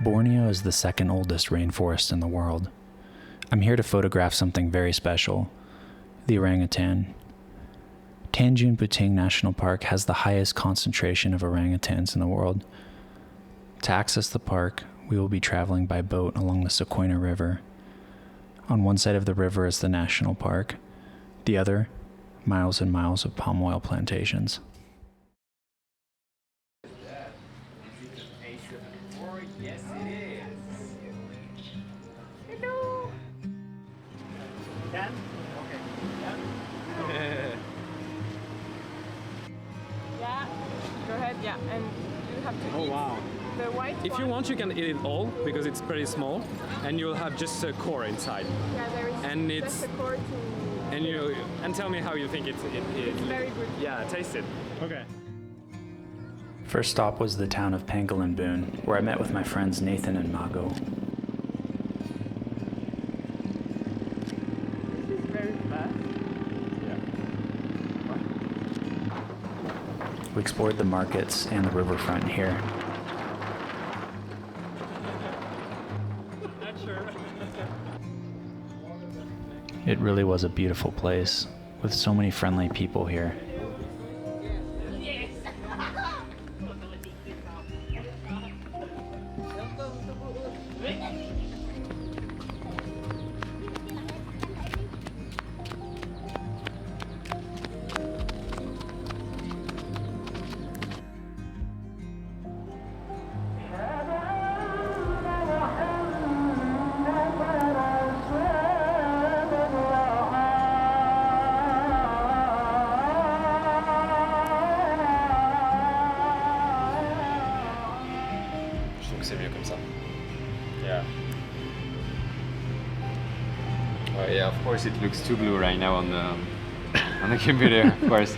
Borneo is the second oldest rainforest in the world. I'm here to photograph something very special, the orangutan. Tanjung Puting National Park has the highest concentration of orangutans in the world. To access the park, we will be traveling by boat along the Sequoia River. On one side of the river is the national park, the other, miles and miles of palm oil plantations. Yes, it is. Hello. Can? Okay. Yeah. Yeah. Go ahead. Yeah, and you have to Oh eat wow. the white If you one. want, you can eat it all because it's pretty small, and you'll have just a core inside. Yeah, there is and just it's- a cord to. And tell me how you think It's very good. Yeah, taste it. Okay. First stop was the town of Pangolin, where I met with my friends Nathan and Mago. This is very fast. We explored the markets and the riverfront here. Not sure. It really was a beautiful place, with so many friendly people here. Je trouve que c'est mieux comme ça. Yeah. Yeah, of course it looks too blue right now on the on the computer. Of course,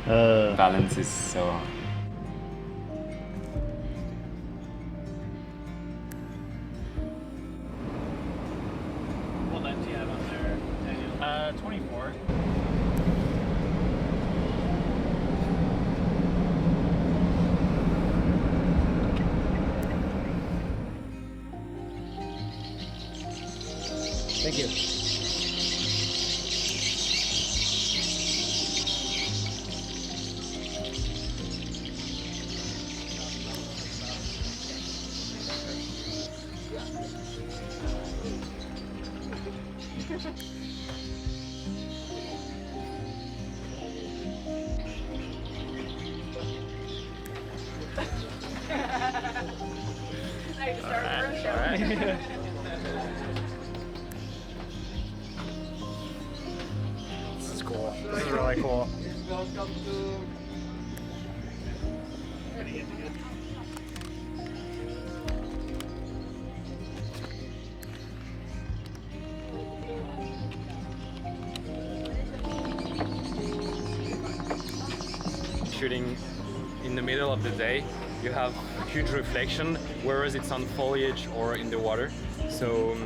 balance is so. What lens do you have on there, Daniel? 24. Thank you. I just started for a show. Alright. This is cool. This is really cool. Shooting in the middle of the day, you have huge reflection, whereas it's on foliage or in the water. So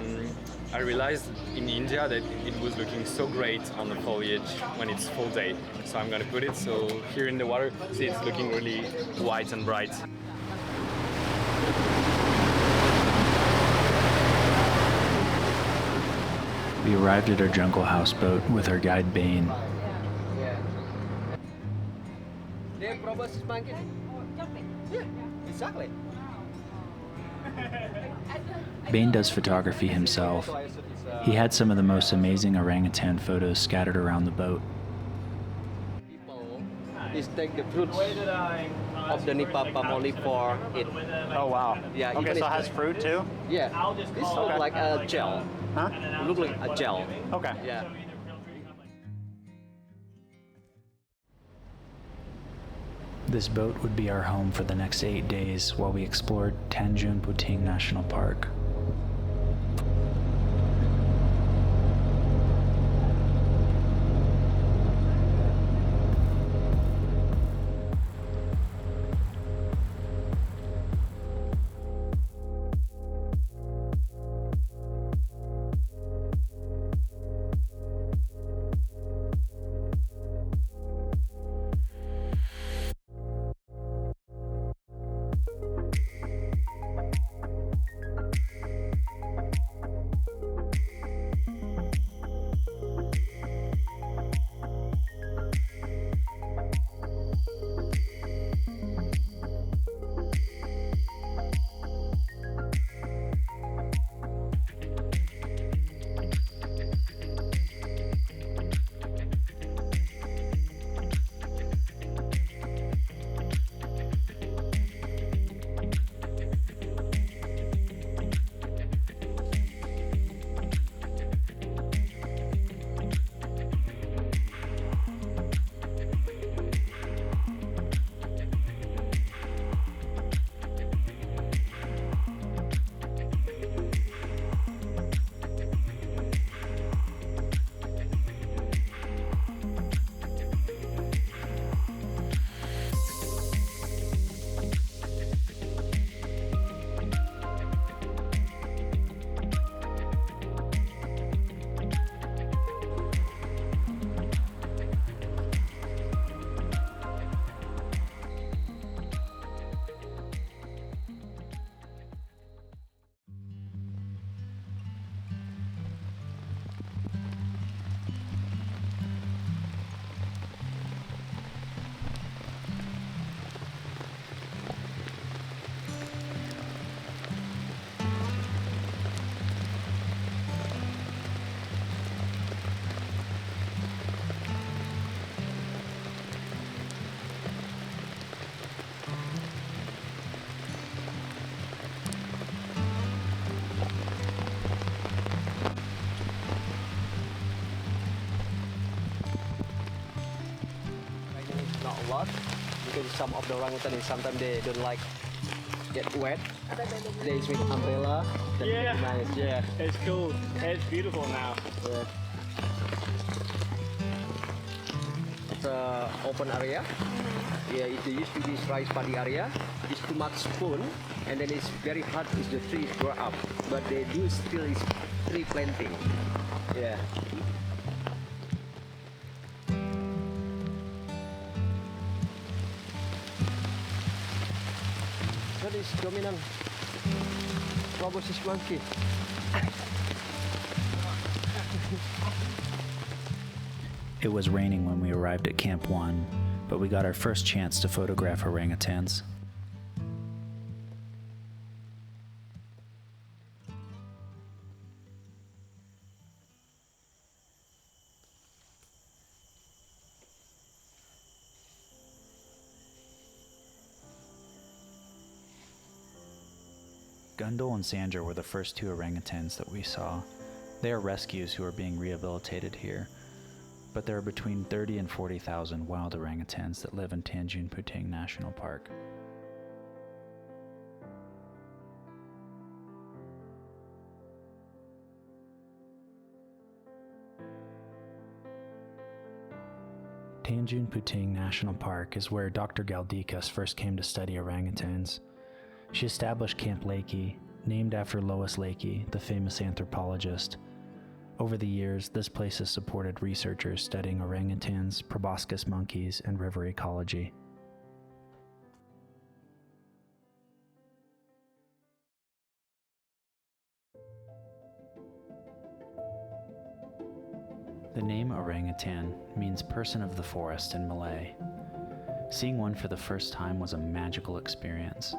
I realized in India that it was looking so great on the foliage when it's full day. So I'm gonna put it so here in the water, see it's looking really white and bright. We arrived at our jungle houseboat with our guide Bane. Dia probos bangkit. Yeah, exactly. Bane does photography himself. He had some of the most amazing orangutan photos scattered around the boat. People is take the fruits of the Nipah palm olive for it. Oh wow. Yeah, Okay, even so it if- has fruit too? Yeah, this look like a gel. Huh? Look like a gel. Okay. Yeah. This boat would be our home for the next 8 days while we explored Tanjung Puting National Park. lot because some of the orangutan sometimes they don't like get wet. They with umbrella. That's Yeah. nice. Yeah. It's cool. It's beautiful now. Yeah. It's a open area. Yeah, it used to be rice paddy area. It's too much spoon, and then it's very hard. Is the trees grow up, but they do still is tree planting. Yeah. That is dominant proboscis monkey. It was raining when we arrived at Camp 1, but we got our first chance to photograph orangutans. Gundul and Sandra were the first two orangutans that we saw. They are rescues who are being rehabilitated here, but there are between 30 and 40,000 wild orangutans that live in Tanjung Puting National Park. Tanjung Puting National Park is where Dr. Galdikas first came to study orangutans. She established Camp Lakey, named after Lois Lakey, the famous anthropologist. Over the years, this place has supported researchers studying orangutans, proboscis monkeys, and river ecology. The name orangutan means person of the forest in Malay. Seeing one for the first time was a magical experience.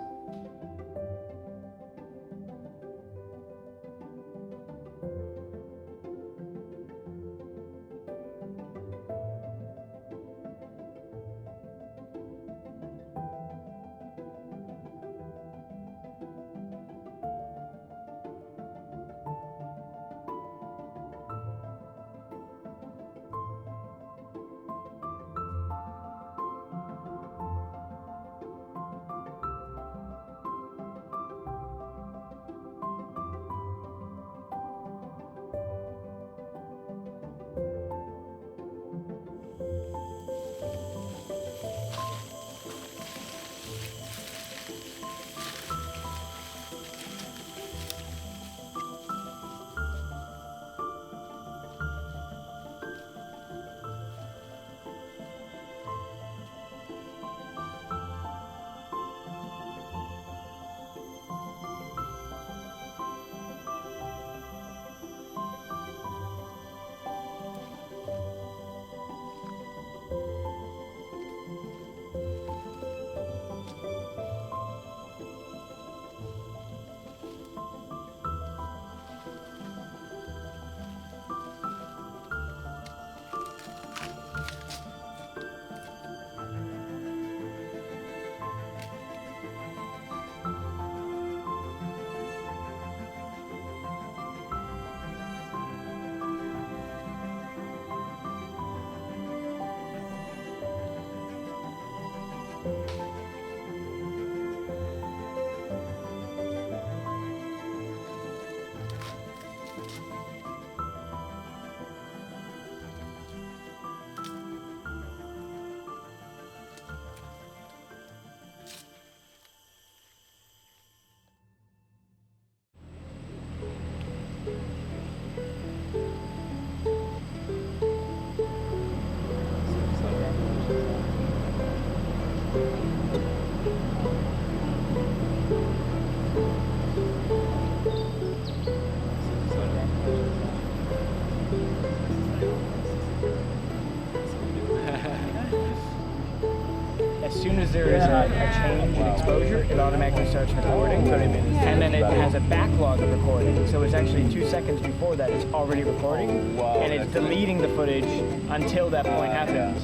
As soon as there is a change in exposure, it automatically starts recording, and then it has a backlog of recording. So it's actually 2 seconds before that it's already recording, and it's deleting the footage until that point happens.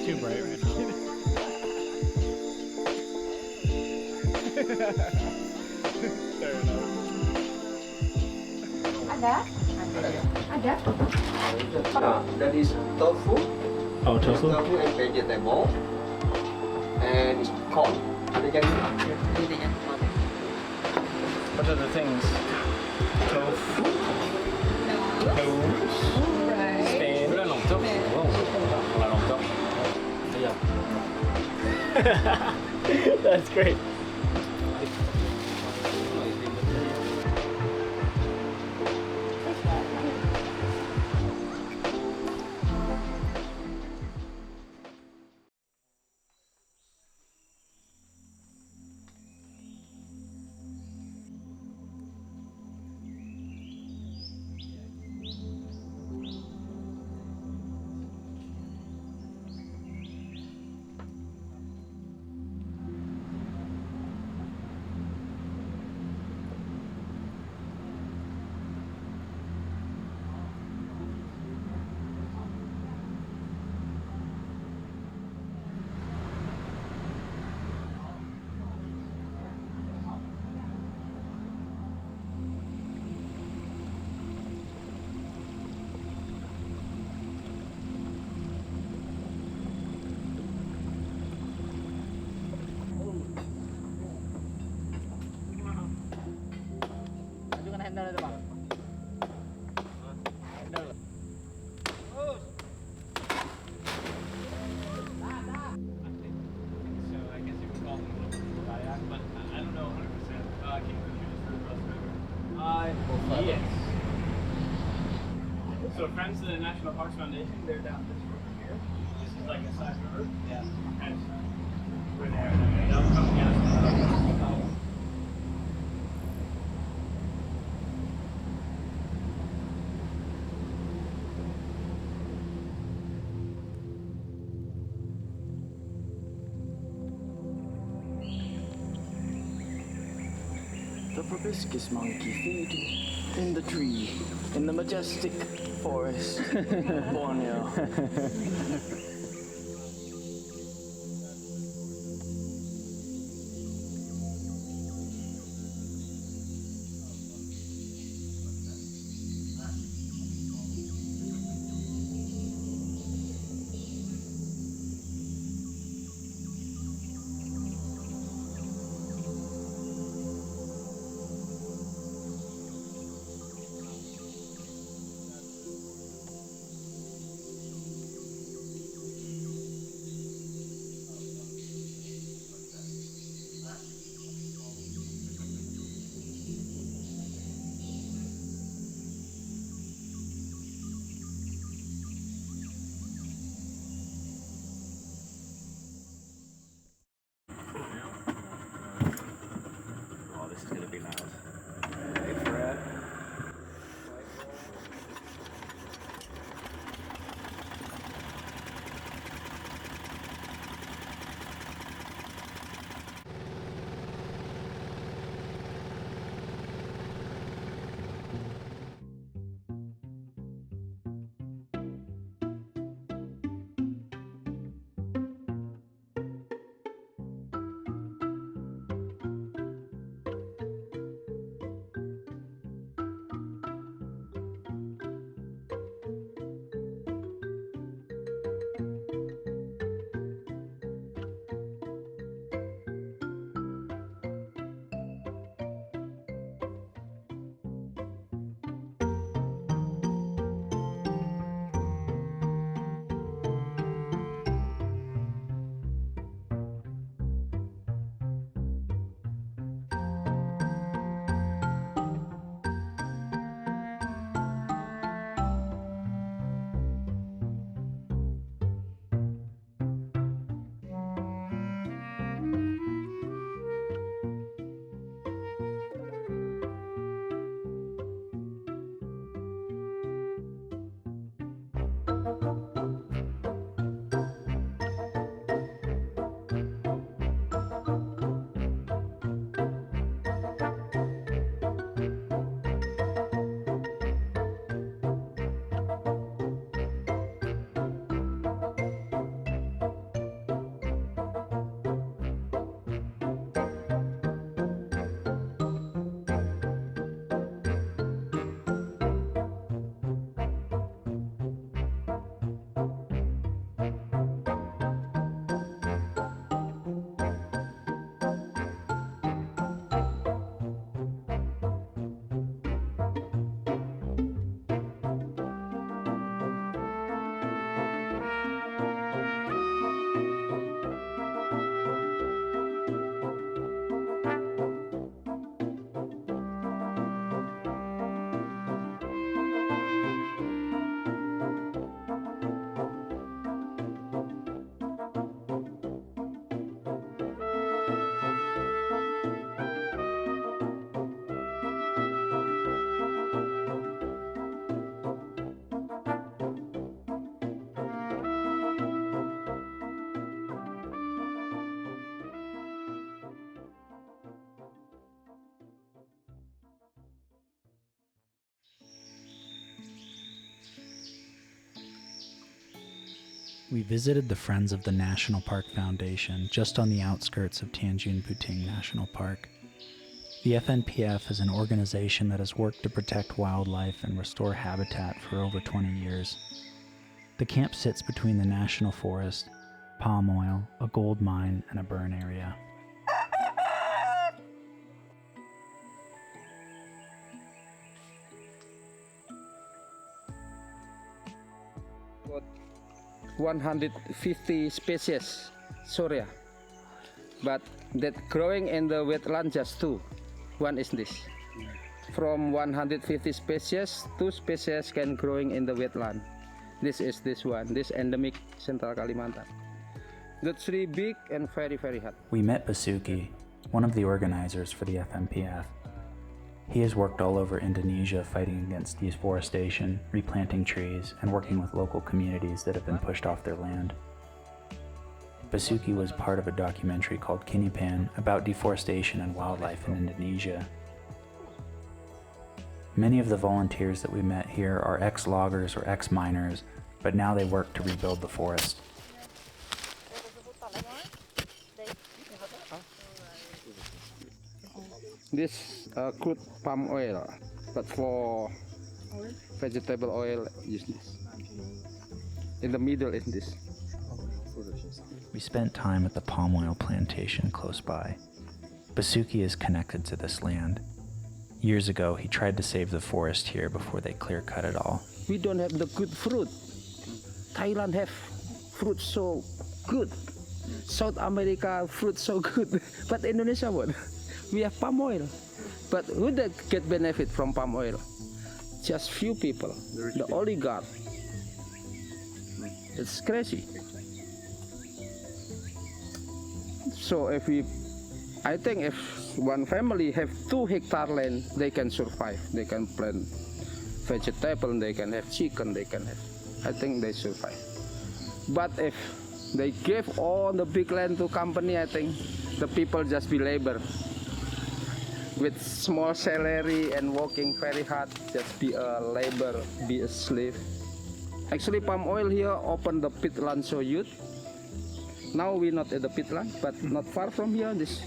too bright right now. Ada. That is tofu. Oh, tofu? Tofu and vegetable. And corn. What are the things? Tofu. Toast. Spinach. That's great. Yes. So Friends of the National Parks Foundation, they're down this river here. This is like a side river. Yeah. And we're there. They'll come down. The proboscis monkey feeding in the tree in the majestic forest of Borneo. We visited the Friends of the National Park Foundation just on the outskirts of Tanjung Puting National Park. The FNPF is an organization that has worked to protect wildlife and restore habitat for over 20 years. The camp sits between the national forest, palm oil, a gold mine, and a burn area. Got 150 species, Soria, but that growing in the wetland just two. One is this. From 150 species, 2 species can growing in the wetland. This is this one, this endemic Central Kalimantan. The tree big and very hot. We met Basuki, one of the organizers for the FNPF. He has worked all over Indonesia fighting against deforestation, replanting trees, and working with local communities that have been pushed off their land. Basuki was part of a documentary called Kinipan about deforestation and wildlife in Indonesia. Many of the volunteers that we met here are ex-loggers or ex-miners, but now they work to rebuild the forest. This crude palm oil, but for vegetable oil, use this. In the middle is this. We spent time at the palm oil plantation close by. Basuki is connected to this land. Years ago, he tried to save the forest here before they clear-cut it all. We don't have the good fruit. Thailand have fruit so good. South America fruit so good. But Indonesia what? We have palm oil. But who that get benefit from palm oil? Just few people. The oligarch. It's crazy. So I think if one family have 2 hectare land, they can survive. They can plant vegetable, they can have chicken, they can have. I think they survive. But if they give all the big land to company, I think the people just be labor. With small salary and working very hard, just be a labor, be a slave. Actually, palm oil here open the pitland so youth. Now we're not at the pitland, but not far from here, this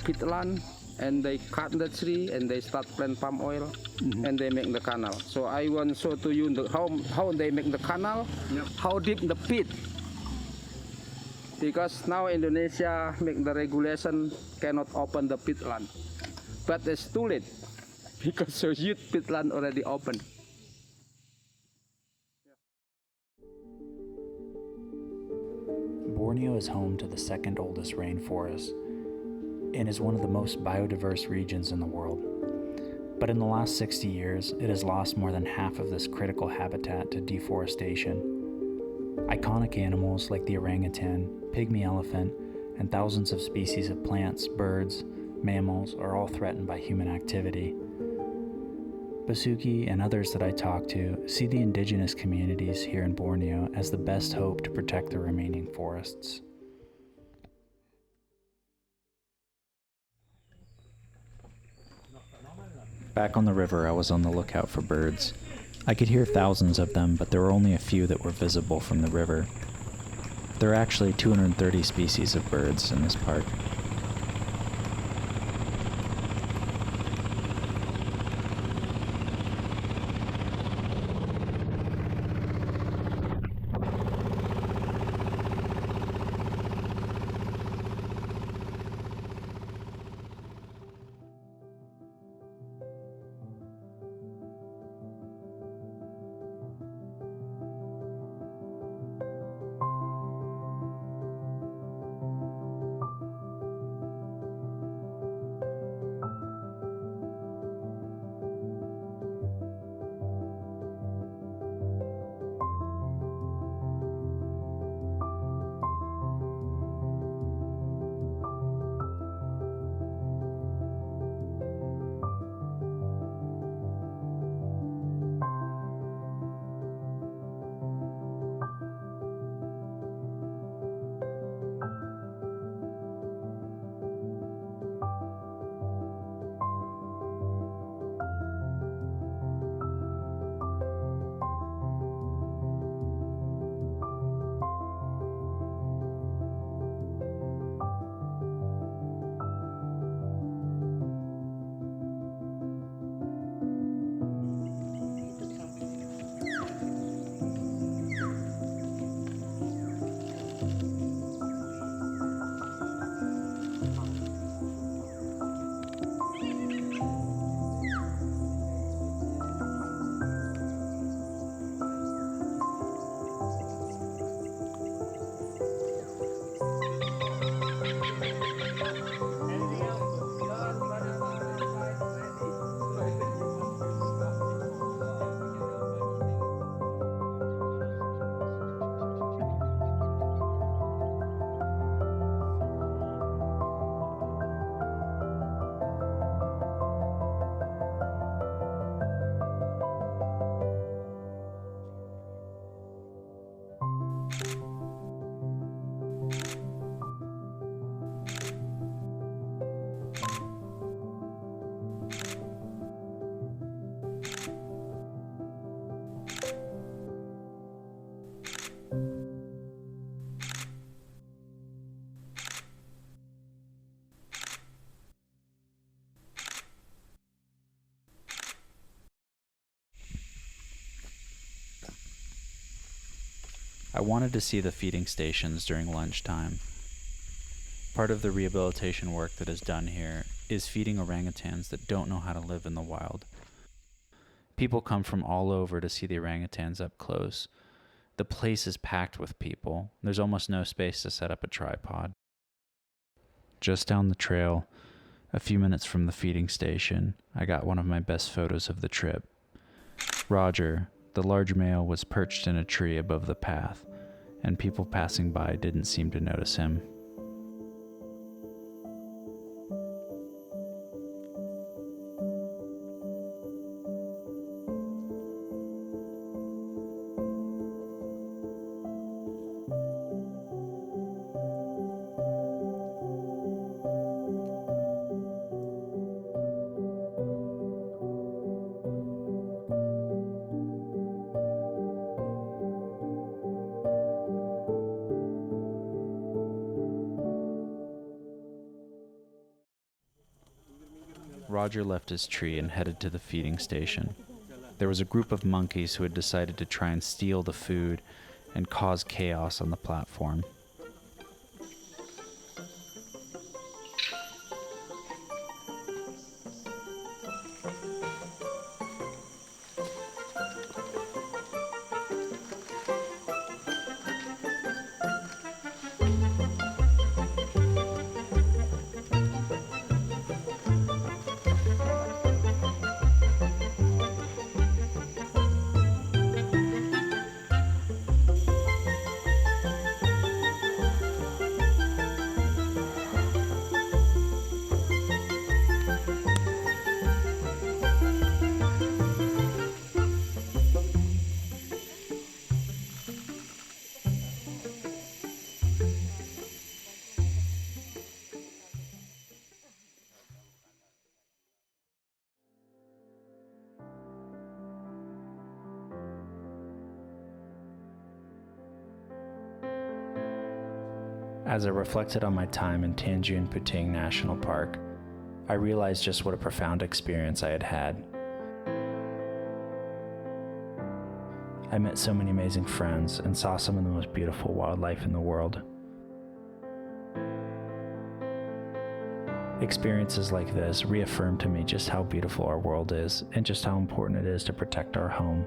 pitland, and they cut the tree and they start plant palm oil, and they make the canal. So I want to show to you how they make the canal, how deep the pit. Because now Indonesia make the regulation cannot open the pitland, but it's too late because so huge pitland already open. Borneo is home to the second oldest rainforest and is one of the most biodiverse regions in the world. But in the last 60 years, it has lost more than half of this critical habitat to deforestation. Iconic animals like the orangutan, pygmy elephant, and thousands of species of plants, birds, mammals are all threatened by human activity. Basuki and others that I talk to see the indigenous communities here in Borneo as the best hope to protect the remaining forests. Back on the river, I was on the lookout for birds. I could hear thousands of them, but there were only a few that were visible from the river. There are actually 230 species of birds in this park. I wanted to see the feeding stations during lunchtime. Part of the rehabilitation work that is done here is feeding orangutans that don't know how to live in the wild. People come from all over to see the orangutans up close. The place is packed with people. There's almost no space to set up a tripod. Just down the trail, a few minutes from the feeding station, I got one of my best photos of the trip. Roger, the large male, was perched in a tree above the path, and people passing by didn't seem to notice him. Roger left his tree and headed to the feeding station. There was a group of monkeys who had decided to try and steal the food and cause chaos on the platform. As I reflected on my time in Tanjung Puting National Park, I realized just what a profound experience I had had. I met so many amazing friends and saw some of the most beautiful wildlife in the world. Experiences like this reaffirmed to me just how beautiful our world is and just how important it is to protect our home.